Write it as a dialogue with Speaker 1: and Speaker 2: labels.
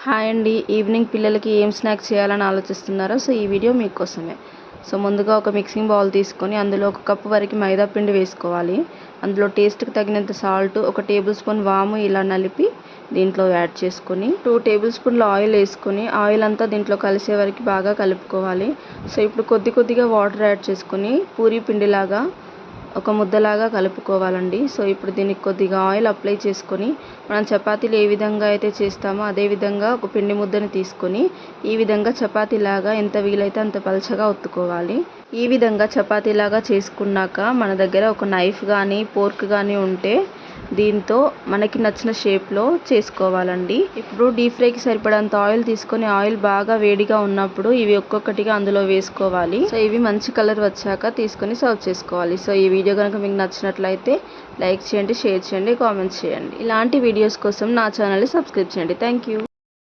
Speaker 1: Hi అండి. Evening పిల్లలకి ఏం స్నాక్స్ చేయాలని ఆలోచిస్తున్నారో ఈ వీడియో మీకోసమే. ముందుగా ఒక మిక్సింగ్ బౌల్ తీసుకొని అందులో 1 కప్పు వరకు మైదా పిండి వేసుకోవాలి. అందులో టేస్ట్‌కి తగినంత సాల్ట్, 1 టేబుల్ స్పూన్ వాము ఇలా నలిపి దీంట్లో యాడ్ చేసుకొని 2 టేబుల్ స్పూన్ల ఆయిల్ వేసుకొని ఆయిల్ అంతా దీంట్లో కలిసే వరకు బాగా కలుపుకోవాలి. ఇప్పుడు కొద్దిగా వాటర్ యాడ్ చేసుకొని పూరీ పిండిలాగా ఒక ముద్దలాగా కలుపుకోవాలండి. ఇప్పుడు దీనికి కొద్దిగా ఆయిల్ అప్లై చేసుకొని మనం చపాతీలు ఏ విధంగా అయితే చేస్తామో అదే విధంగా ఒక పిండి ముద్దను తీసుకొని ఈ విధంగా చపాతీలాగా ఎంత వీలైతే అంత పలచగా ఒత్తుకోవాలి. ఈ విధంగా చపాతీలాగా చేసుకున్నాక మన దగ్గర ఒక నైఫ్ కానీ ఫోర్క్ కానీ ఉంటే దీంతో మనకి నచ్చిన షేప్లో చేసుకోవాలండి. ఇప్పుడు డీప్ ఫ్రైకి సరిపడంత ఆయిల్ తీసుకొని ఆయిల్ బాగా వేడిగా ఉన్నప్పుడు ఇవి ఒక్కొక్కటిగా అందులో వేసుకోవాలి. ఇవి మంచి కలర్ వచ్చాక తీసుకొని సర్వ్ చేసుకోవాలి. ఈ వీడియో కనుక మీకు నచ్చినట్లయితే లైక్ చేయండి, షేర్ చేయండి, కామెంట్స్ చేయండి. ఇలాంటి వీడియోస్ కోసం నా ఛానల్ని సబ్స్క్రైబ్ చేయండి. Thank you.